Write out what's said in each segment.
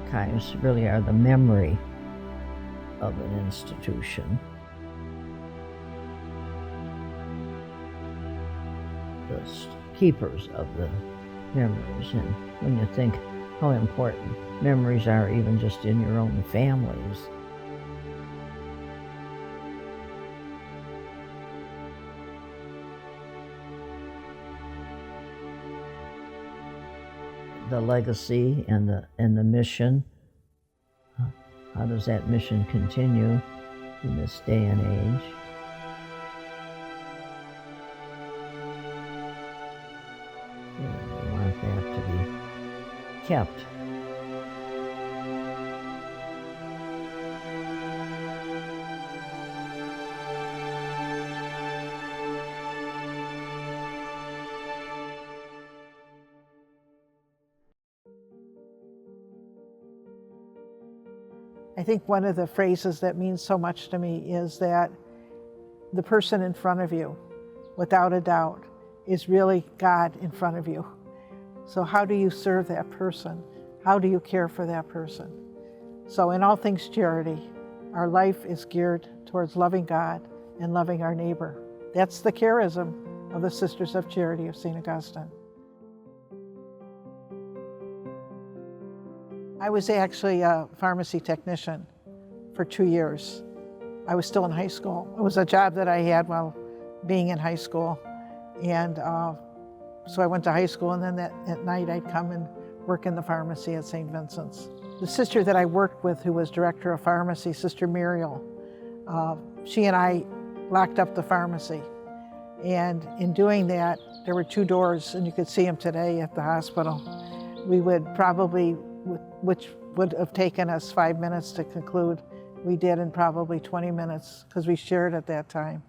archives really are the memory of an institution. The keepers of the memories. And when you think how important memories are even just in your own families. The legacy and the mission. How does that mission continue in this day and age? We want that to be kept. I think one of the phrases that means so much to me is that the person in front of you, without a doubt, is really God in front of you. So how do you serve that person? How do you care for that person? So in all things charity, our life is geared towards loving God and loving our neighbor. That's the charism of the Sisters of Charity of St. Augustine. I was actually a pharmacy technician for 2 years. I was still in high school. It was a job that I had while being in high school. And so I went to high school, and then at night I'd come and work in the pharmacy at St. Vincent's. The sister that I worked with, who was director of pharmacy, Sister Muriel, she and I locked up the pharmacy. And in doing that, there were 2 doors, and you could see them today at the hospital. We would probably, which would have taken us 5 minutes to conclude, we did in probably 20 minutes, because we shared at that time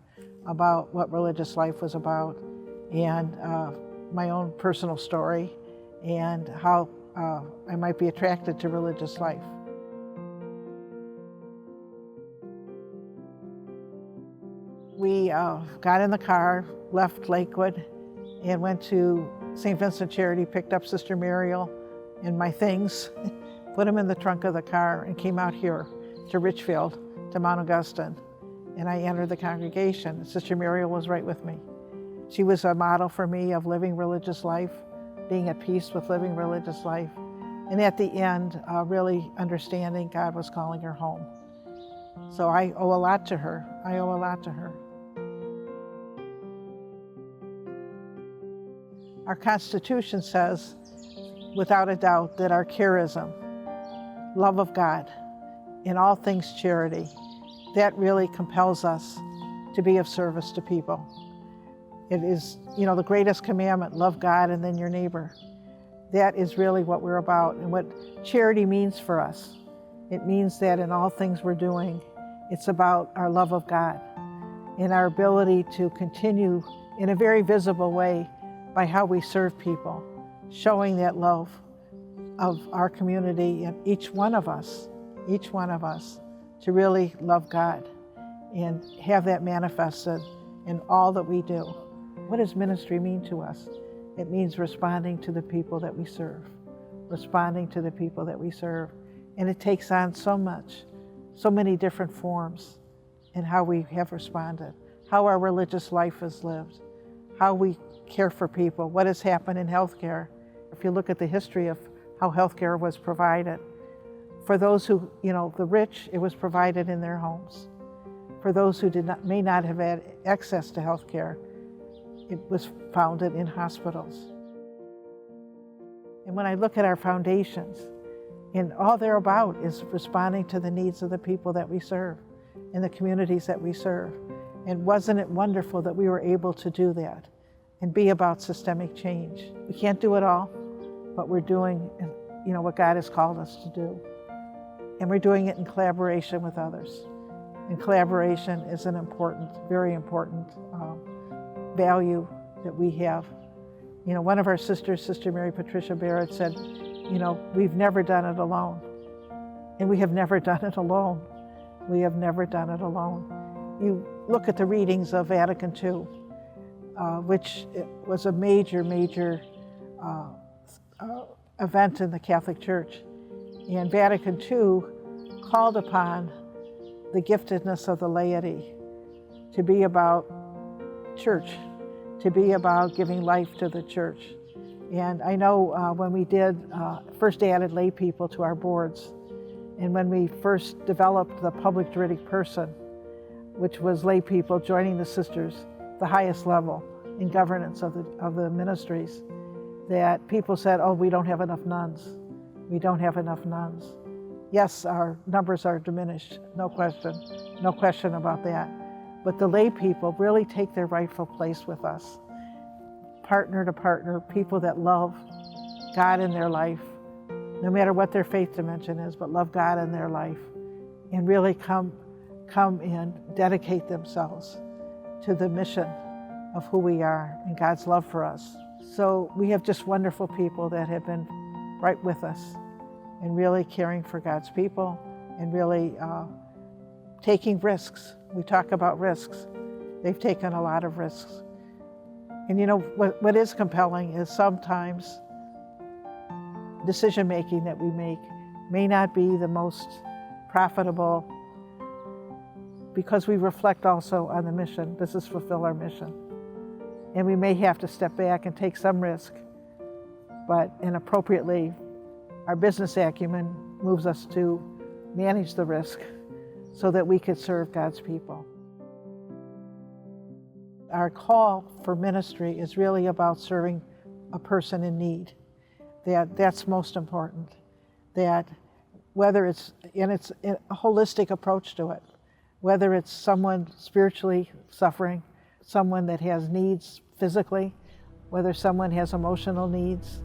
about what religious life was about, and my own personal story, and how I might be attracted to religious life. We got in the car, left Lakewood, and went to St. Vincent Charity, picked up Sister Muriel and my things, put them in the trunk of the car, and came out here to Richfield, to Mount Augustine. And I entered the congregation. Sister Muriel was right with me. She was a model for me of living religious life, being at peace with living religious life. And at the end, really understanding God was calling her home. So I owe a lot to her. I owe a lot to her. Our Constitution says, without a doubt, that our charism, love of God, in all things charity, that really compels us to be of service to people. It is, the greatest commandment, love God and then your neighbor. That is really what we're about, and what charity means for us. It means that in all things we're doing, it's about our love of God and our ability to continue in a very visible way by how we serve people, showing that love of our community and each one of us, to really love God and have that manifested in all that we do. What does ministry mean to us? It means responding to the people that we serve, responding to the people that we serve. And it takes on so much, so many different forms in how we have responded, how our religious life is lived, how we care for people, what has happened in healthcare. If you look at the history of how healthcare was provided, for those who, the rich, it was provided in their homes. For those who may not have had access to healthcare, it was founded in hospitals. And when I look at our foundations, and all they're about is responding to the needs of the people that we serve, and the communities that we serve. And wasn't it wonderful that we were able to do that and be about systemic change? We can't do it all, but we're doing, what God has called us to do. And we're doing it in collaboration with others. And collaboration is an important, very important value that we have. One of our sisters, Sister Mary Patricia Barrett, said, we've never done it alone. And we have never done it alone. We have never done it alone. You look at the readings of Vatican II, which was a major event in the Catholic Church. And Vatican II called upon the giftedness of the laity to be about church, to be about giving life to the church. And I know when we first added lay people to our boards, and when we first developed the public juridic person, which was lay people joining the sisters, the highest level in governance of the ministries, that people said, oh, we don't have enough nuns. We don't have enough nuns. Yes, our numbers are diminished, no question about that. But the lay people really take their rightful place with us, partner to partner, people that love God in their life, no matter what their faith dimension is, but love God in their life, and really come and dedicate themselves to the mission of who we are and God's love for us. So we have just wonderful people that have been right with us and really caring for God's people and really taking risks. We talk about risks. They've taken a lot of risks. And you know, what is compelling is sometimes decision-making that we make may not be the most profitable, because we reflect also on the mission. This is fulfill our mission. And we may have to step back and take some risk, but inappropriately, our business acumen moves us to manage the risk so that we could serve God's people. Our call for ministry is really about serving a person in need. That's most important. That whether it's a holistic approach to it, whether it's someone spiritually suffering, someone that has needs physically, whether someone has emotional needs,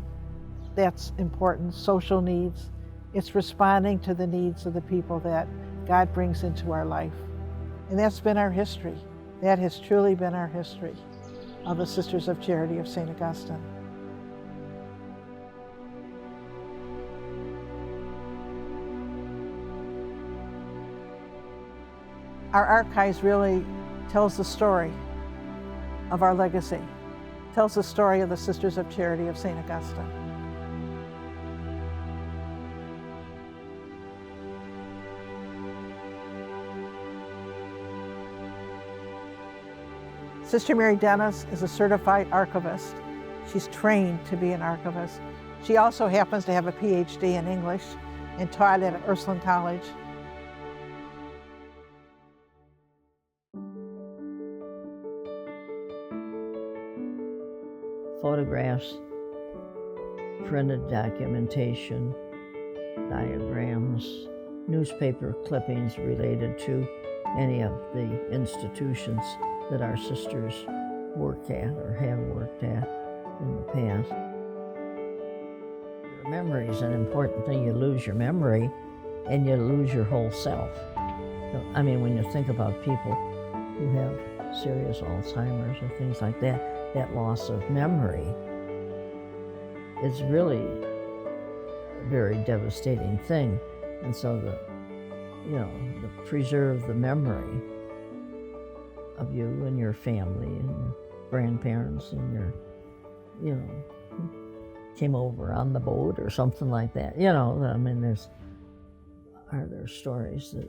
that's important, social needs. It's responding to the needs of the people that God brings into our life. And that's been our history. That has truly been our history of the Sisters of Charity of St. Augustine. Our archives really tells the story of our legacy, tells the story of the Sisters of Charity of St. Augustine. Sister Mary Dennis is a certified archivist. She's trained to be an archivist. She also happens to have a PhD in English and taught at Ursuline College. Photographs, printed documentation, diagrams, newspaper clippings related to any of the institutions that our sisters work at or have worked at in the past. Your memory is an important thing. You lose your memory and you lose your whole self. So, I mean, when you think about people who have serious Alzheimer's or things like that, that loss of memory is really a very devastating thing. And so to preserve the memory of you and your family and your grandparents and your, came over on the boat or something like that. I mean, are there stories that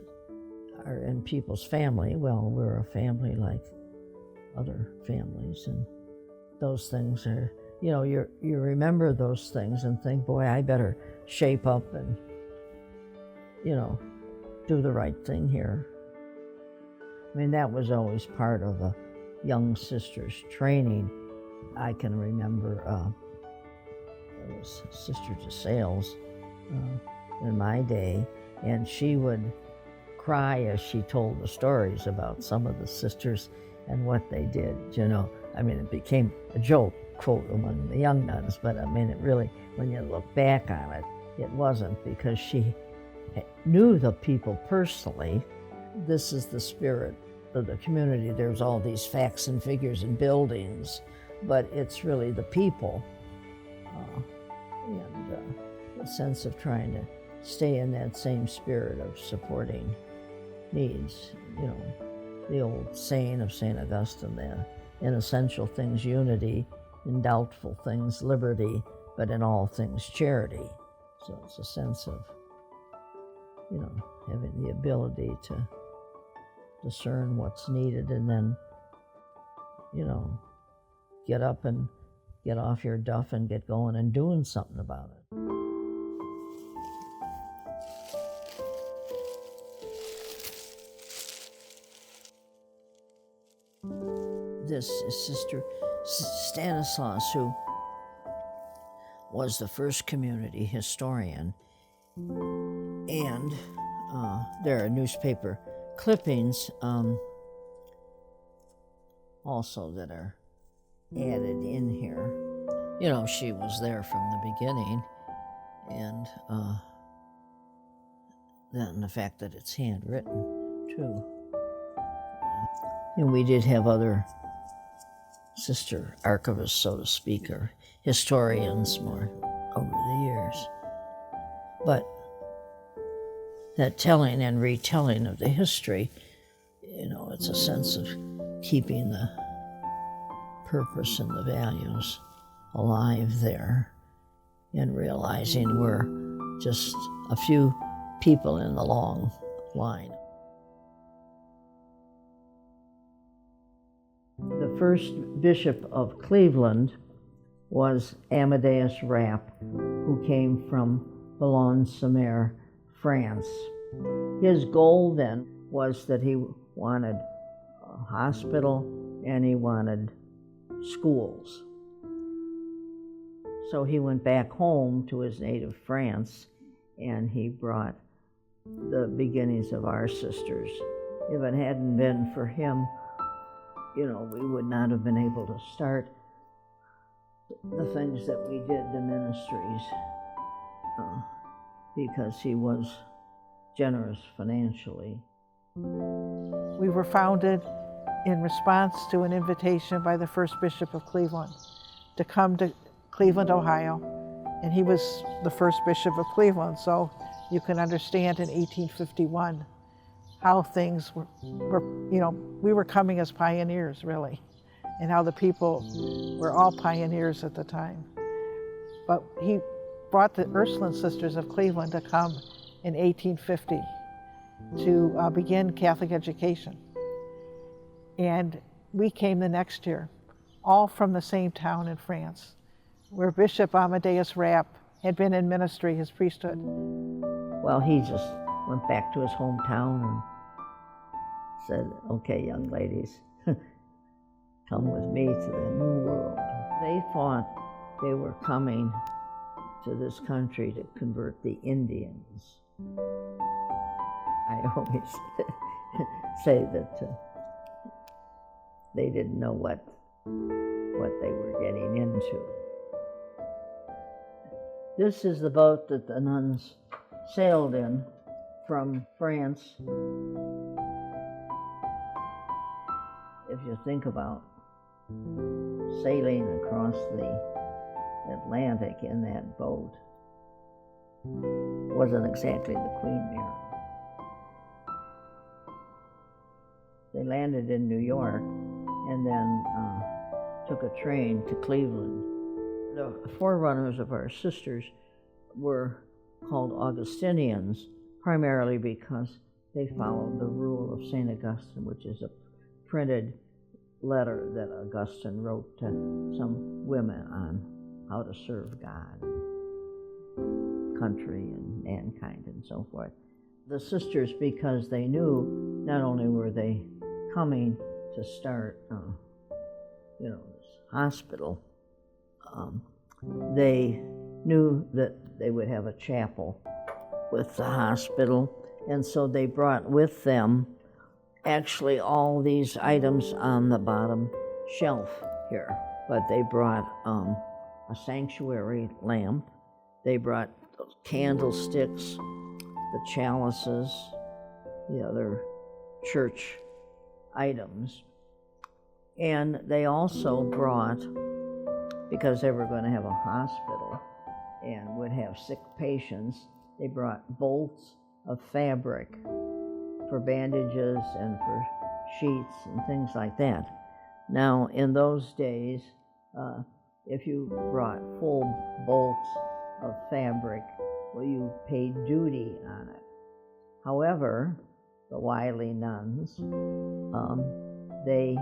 are in people's family? Well, we're a family like other families, and those things are, you remember those things and think, boy, I better shape up and, do the right thing here. I mean, that was always part of a young sister's training. I can remember there was Sister DeSales in my day, and she would cry as she told the stories about some of the sisters and what they did, I mean, it became a joke, quote, among the young nuns, but I mean, it really, when you look back on it, it wasn't, because she knew the people personally. This is the spirit of the community. There's all these facts and figures and buildings, but it's really the people, and the sense of trying to stay in that same spirit of supporting needs. The old saying of St. Augustine there, in essential things unity, in doubtful things liberty, but in all things charity. So it's a sense of having the ability to discern what's needed and then, get up and get off your duff and get going and doing something about it. This is Sister Stanislaus, who was the first community historian, and there are newspaper clippings also that are added in here. She was there from the beginning, and then the fact that it's handwritten too. And we did have other sister archivists, so to speak, or historians more over the years. But that telling and retelling of the history, it's a sense of keeping the purpose and the values alive there and realizing we're just a few people in the long line. The first bishop of Cleveland was Amadeus Rapp, who came from Boulogne-sur-Mer, France. His goal then was that he wanted a hospital and he wanted schools. So he went back home to his native France and he brought the beginnings of our sisters. If it hadn't been for him, we would not have been able to start the things that we did, the ministries, because he was generous financially. We were founded in response to an invitation by the first bishop of Cleveland to come to Cleveland, Ohio, and he was the first bishop of Cleveland, so you can understand in 1851 how things were we were coming as pioneers, really, and how the people were all pioneers at the time. But he brought the Ursuline Sisters of Cleveland to come in 1850 to begin Catholic education. And we came the next year, all from the same town in France, where Bishop Amadeus Rapp had been in ministry, his priesthood. Well, he just went back to his hometown and said, okay, young ladies, come with me to the new world. They thought they were coming to this country to convert the Indians. I always say that they didn't know what they were getting into. This is the boat that the nuns sailed in from France. If you think about sailing across the Atlantic in that boat, wasn't exactly the Queen Mary. They landed in New York and then took a train to Cleveland. The forerunners of our sisters were called Augustinians, primarily because they followed the rule of St. Augustine, which is a printed letter that Augustine wrote to some women on how to serve God, country, and mankind, and so forth. The sisters, because they knew not only were they coming to start, this hospital, they knew that they would have a chapel with the hospital, and so they brought with them actually all these items on the bottom shelf here. But they brought a sanctuary lamp, they brought candlesticks, the chalices, the other church items, and they also brought, because they were going to have a hospital and would have sick patients, they brought bolts of fabric for bandages and for sheets and things like that. Now, in those days, if you brought full bolts of fabric, well, you paid duty on it. However, the wily nuns, they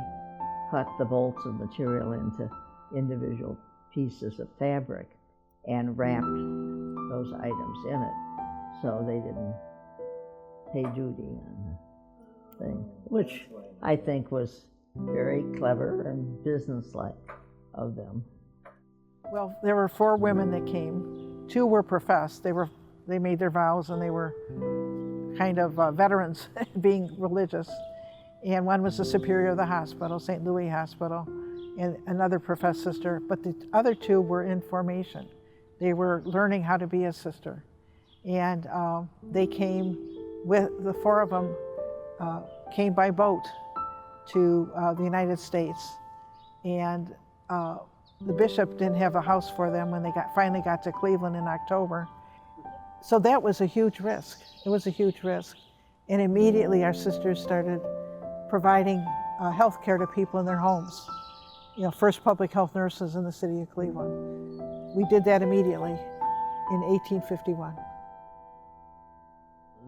cut the bolts of material into individual pieces of fabric and wrapped those items in it, so they didn't pay duty on the thing, which I think was very clever and businesslike of them. Well, there were 4 women that came. 2 were professed. They made their vows, and they were kind of veterans being religious. And one was the superior of the hospital, St. Louis Hospital, and another professed sister. But the other 2 were in formation. They were learning how to be a sister. And they came with, the 4 of them came by boat to the United States. And the bishop didn't have a house for them when they finally got to Cleveland in October. So that was a huge risk. It was a huge risk. And immediately our sisters started providing health care to people in their homes. First public health nurses in the city of Cleveland. We did that immediately in 1851.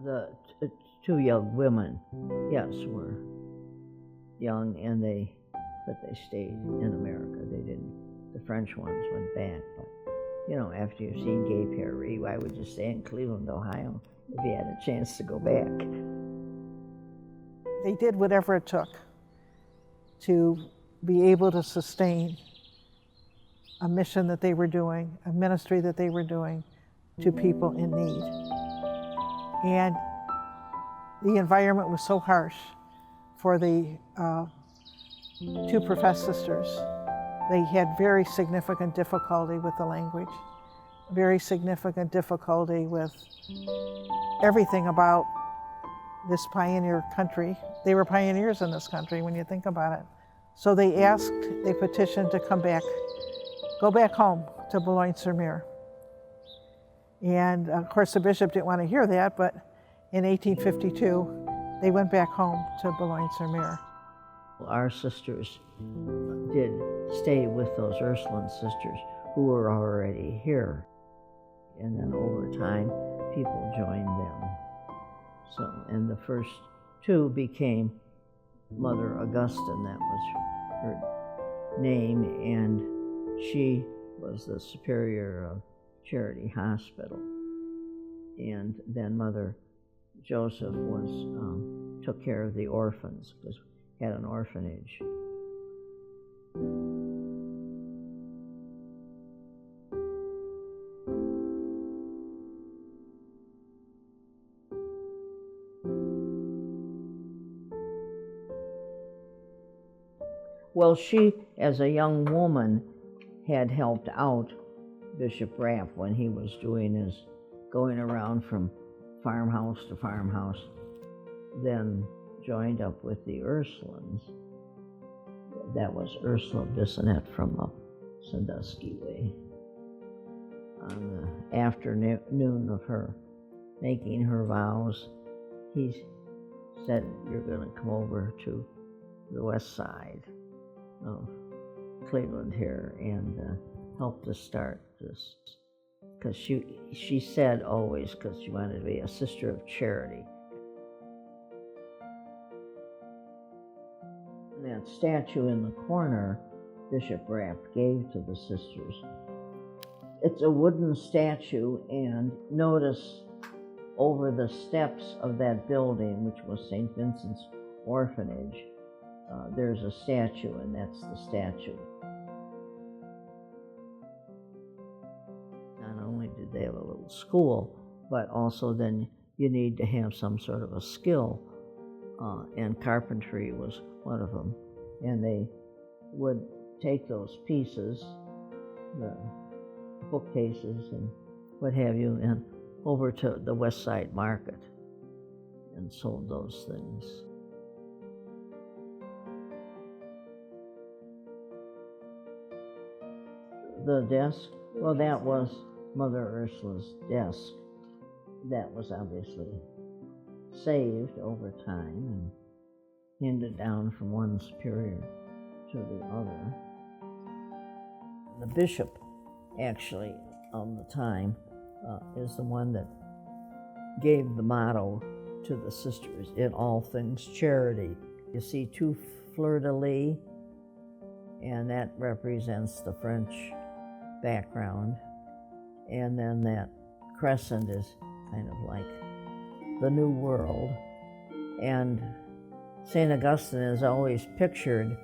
The 2 young women, yes, were young, but they stayed in America. They didn't. The French ones went back, but after you've seen Gay Perry, why would you stay in Cleveland, Ohio, if you had a chance to go back? They did whatever it took to be able to sustain a mission that they were doing, a ministry that they were doing to people in need. And the environment was so harsh for the 2 professed sisters. They had very significant difficulty with the language, very significant difficulty with everything about this pioneer country. They were pioneers in this country when you think about it. So they petitioned to go back home to Boulogne-sur-Mer. And of course the bishop didn't want to hear that, but in 1852, they went back home to Boulogne-sur-Mer. Our sisters did stay with those Ursuline sisters who were already here. And then over time, people joined them. And the first 2 became Mother Augustine, that was her name, and she was the superior of Charity Hospital. And then Mother Joseph took care of the orphans, because we had an orphanage. Well, she, as a young woman, had helped out Bishop Rapp when he was doing his going around from farmhouse to farmhouse, then joined up with the Ursulines. That was Ursula Bissonette from up Sandusky way. On the afternoon of her making her vows, he said, "You're going to come over to the west side of Cleveland here and help to start this." Because she said always, because she wanted to be a sister of charity. And that statue in the corner, Bishop Rapp gave to the sisters. It's a wooden statue, and notice over the steps of that building, which was St. Vincent's Orphanage, there's a statue, and that's the statue. Not only did they have a little school, but also then you need to have some sort of a skill, and carpentry was one of them. And they would take those pieces, the bookcases and what have you, and over to the West Side Market and sold those things. The desk, well, that was Mother Ursula's desk. That was obviously saved over time and handed down from one superior to the other. The bishop, actually, of the time, is the one that gave the motto to the sisters in all things charity. You see 2 fleur-de-lis, and that represents the French background. And then that crescent is kind of like the New World. And St. Augustine is always pictured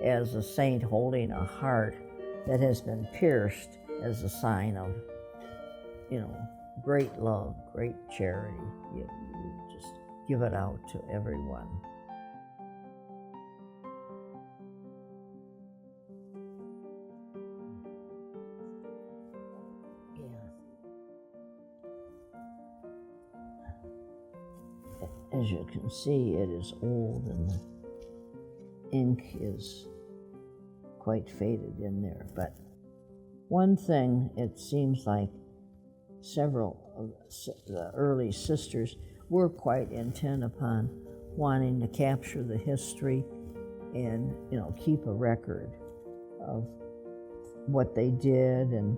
as a saint holding a heart that has been pierced as a sign of, great love, great charity. You just give it out to everyone. As you can see, it is old and the ink is quite faded in there. But one thing, it seems like several of the early sisters were quite intent upon wanting to capture the history and, keep a record of what they did and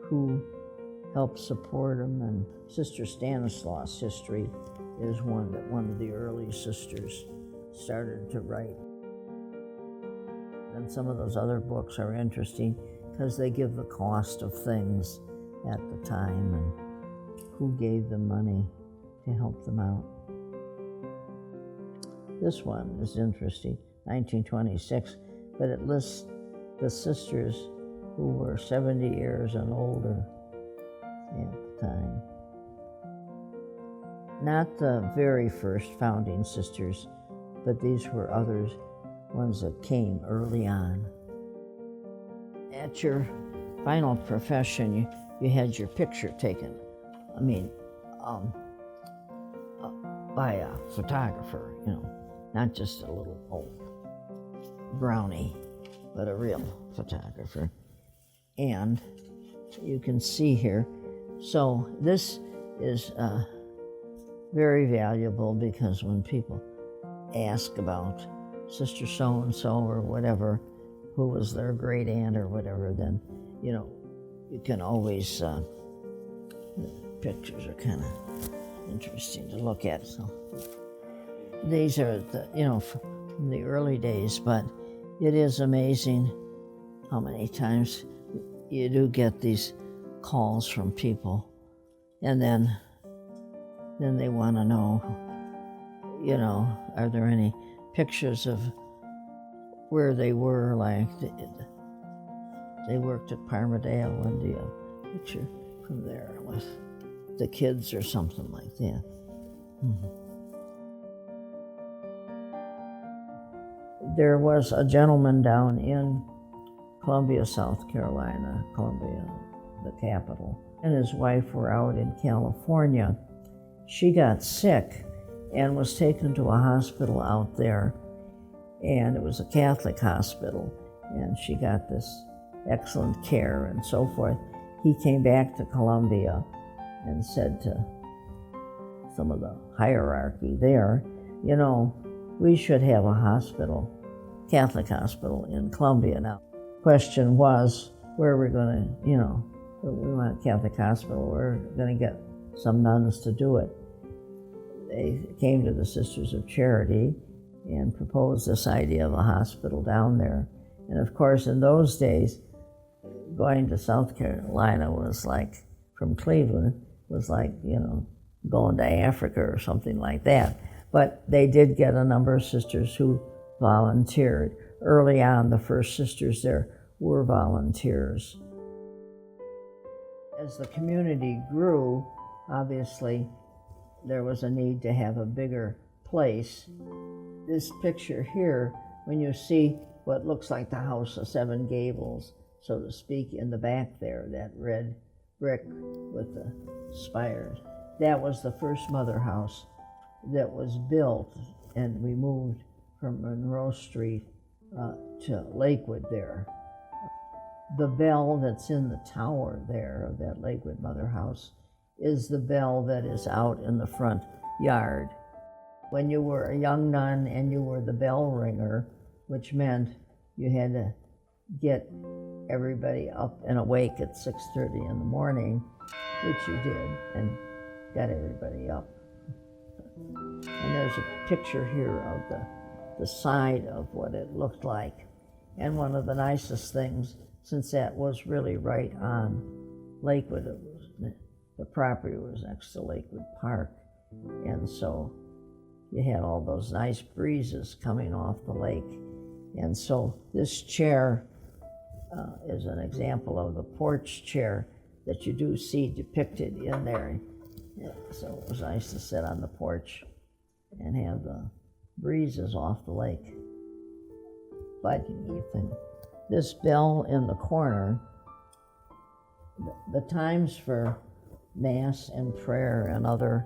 who helped support them. And Sister Stanislaus' history is one that one of the early sisters started to write. And some of those other books are interesting because they give the cost of things at the time and who gave them money to help them out. This one is interesting, 1926, but it lists the sisters who were 70 years and older at the time. Not the very first founding sisters, but these were others, ones that came early on. At your final profession, you had your picture taken. By a photographer, not just a little old brownie, but a real photographer. And you can see here, so this is very valuable because when people ask about Sister so-and-so or whatever, who was their great aunt or whatever, then, you can always, the pictures are kind of interesting to look at. So these are from the early days, but it is amazing how many times you do get these calls from people, and then they want to know, are there any pictures of where they were, like they worked at Parmadale, and do you have a picture from there with the kids or something like that? Mm-hmm. There was a gentleman down in Columbia, South Carolina, Columbia, the capital, and his wife were out in California. She got sick and was taken to a hospital out there, and it was a Catholic hospital, and she got this excellent care and so forth. He came back to Columbia and said to some of the hierarchy there, we should have a hospital, Catholic hospital in Columbia now. Question was, where are we going to, we want a Catholic hospital, we're going to get some nuns to do it. They came to the Sisters of Charity and proposed this idea of a hospital down there. And of course, in those days, going to South Carolina was like, from Cleveland, was like, going to Africa or something like that. But they did get a number of sisters who volunteered. Early on, the first sisters there were volunteers. As the community grew, obviously, there was a need to have a bigger place. This picture here, when you see what looks like the House of Seven Gables, so to speak, in the back there, that red brick with the spires, that was the first mother house that was built, and we moved from Monroe Street to Lakewood there. The bell that's in the tower there of that Lakewood Mother House is the bell that is out in the front yard. When you were a young nun and you were the bell ringer, which meant you had to get everybody up and awake at 6:30 in the morning, which you did, and got everybody up. And there's a picture here of the side of what it looked like. And one of the nicest things, since that was really right on Lakewood, the property was next to Lakewood Park, and so you had all those nice breezes coming off the lake. And so this chair is an example of the porch chair that you do see depicted in there. Yeah, so it was nice to sit on the porch and have the breezes off the lake. But this bell in the corner, the times for Mass and prayer and other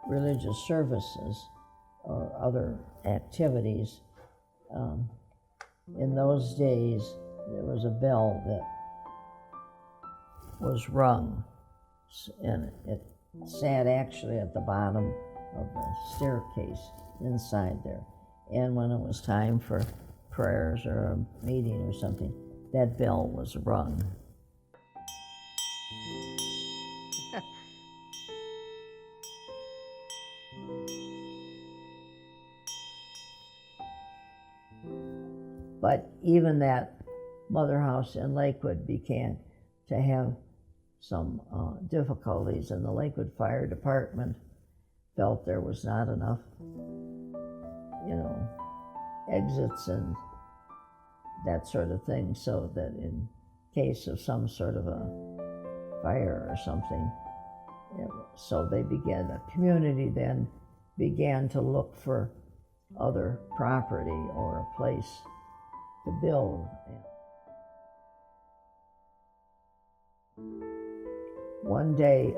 religious services or other activities, in those days there was a bell that was rung, and it sat actually at the bottom of the staircase inside there. And when it was time for prayers or a meeting or something, that bell was rung. But even that mother house in Lakewood began to have some difficulties, and the Lakewood Fire Department felt there was not enough, exits and that sort of thing, so that in case of some sort of a fire or something, so the community then began to look for other property or a place to build. One day,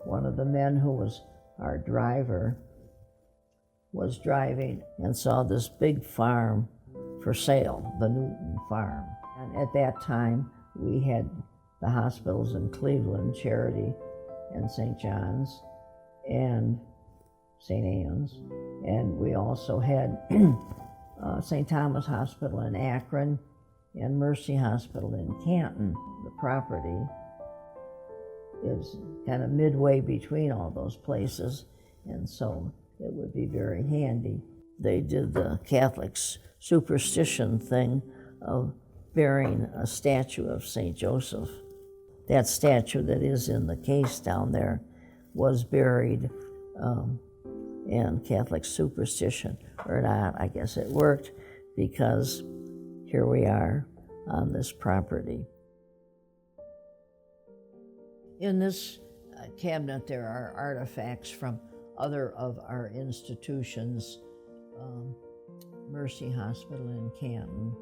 one of the men who was our driver was driving and saw this big farm for sale, the Newton Farm. And at that time, we had the hospitals in Cleveland, Charity and St. John's and St. Anne's. And we also had St. Thomas Hospital in Akron and Mercy Hospital in Canton. The property is kind of midway between all those places, and so it would be very handy. They did the Catholic superstition thing of burying a statue of St. Joseph. That statue that is in the case down there was buried, and Catholic superstition or not, I guess it worked, because here we are on this property. In this cabinet there are artifacts from other of our institutions. Mercy Hospital in Canton,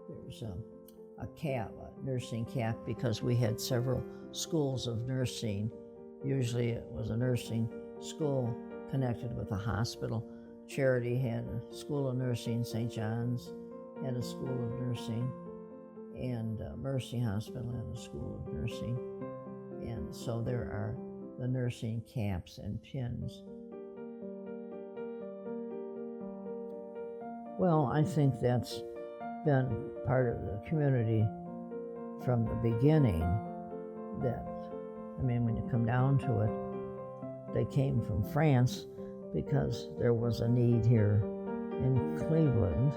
there's a cap, a nursing cap, because we had several schools of nursing. Usually it was a nursing school connected with a hospital. Charity had a school of nursing, St. John's had a school of nursing, and Mercy Hospital had a school of nursing. And so there are the nursing caps and pins. Well, I think that's been part of the community from the beginning. When you come down to it, they came from France because there was a need here in Cleveland.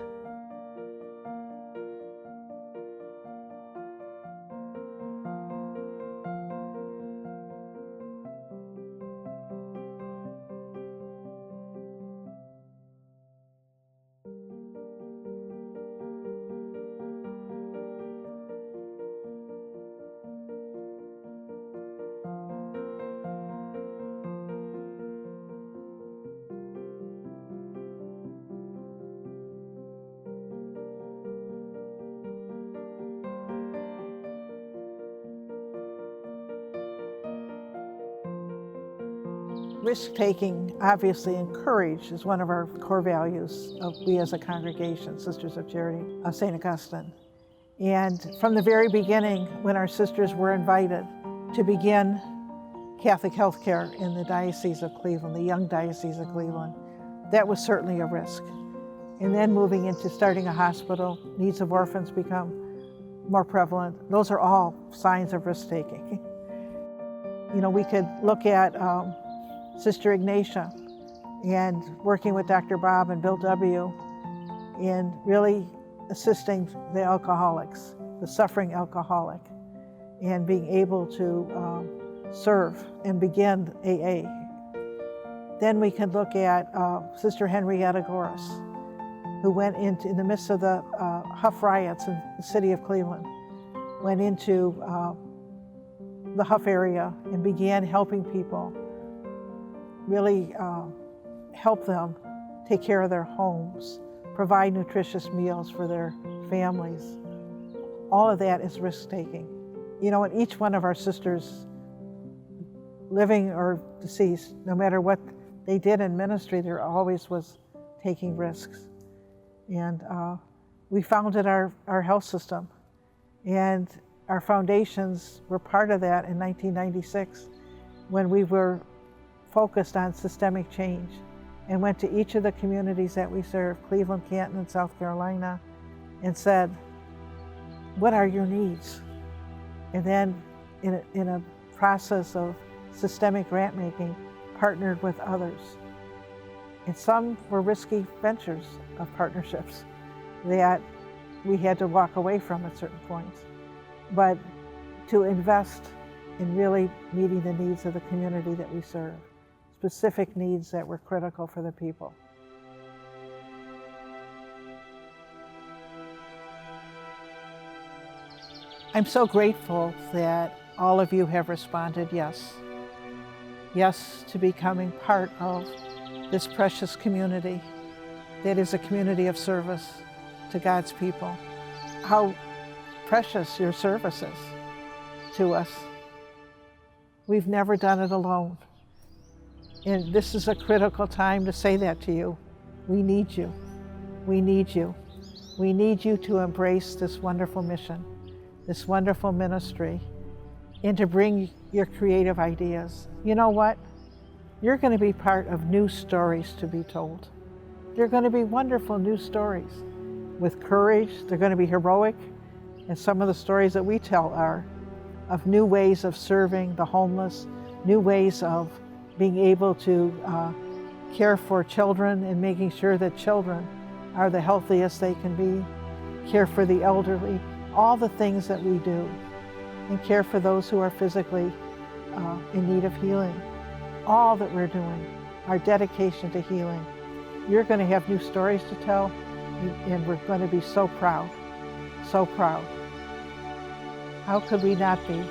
Risk-taking, obviously encouraged, is one of our core values of we as a congregation, Sisters of Charity of St. Augustine. And from the very beginning, when our sisters were invited to begin Catholic health care in the Diocese of Cleveland, the young Diocese of Cleveland, that was certainly a risk. And then moving into starting a hospital, needs of orphans become more prevalent. Those are all signs of risk-taking. We could look at Sister Ignatia, and working with Dr. Bob and Bill W. in really assisting the alcoholics, the suffering alcoholic, and being able to serve and begin AA. Then we can look at Sister Henrietta Goris, who went into, in the midst of the Huff riots in the city of Cleveland, went into the Huff area and began helping people, really help them take care of their homes, provide nutritious meals for their families. All of that is risk-taking. You know, and each one of our sisters, living or deceased, no matter what they did in ministry, there always was taking risks. And we founded our health system, and our foundations were part of that in 1996 when we were focused on systemic change and went to each of the communities that we serve, Cleveland, Canton, and South Carolina, and said, what are your needs? And then in a process of systemic grant making, partnered with others. And some were risky ventures of partnerships that we had to walk away from at certain points. But to invest in really meeting the needs of the community that we serve, specific needs that were critical for the people. I'm so grateful that all of you have responded yes. Yes to becoming part of this precious community that is a community of service to God's people. How precious your service is to us. We've never done it alone. And this is a critical time to say that to you. We need you. We need you. We need you to embrace this wonderful mission, this wonderful ministry, and to bring your creative ideas. You know what? You're going to be part of new stories to be told. They're going to be wonderful new stories with courage. They're going to be heroic. And some of the stories that we tell are of new ways of serving the homeless, new ways of being able to care for children and making sure that children are the healthiest they can be, care for the elderly, all the things that we do, and care for those who are physically in need of healing. All that we're doing, our dedication to healing. You're going to have new stories to tell, and we're going to be so proud, so proud. How could we not be?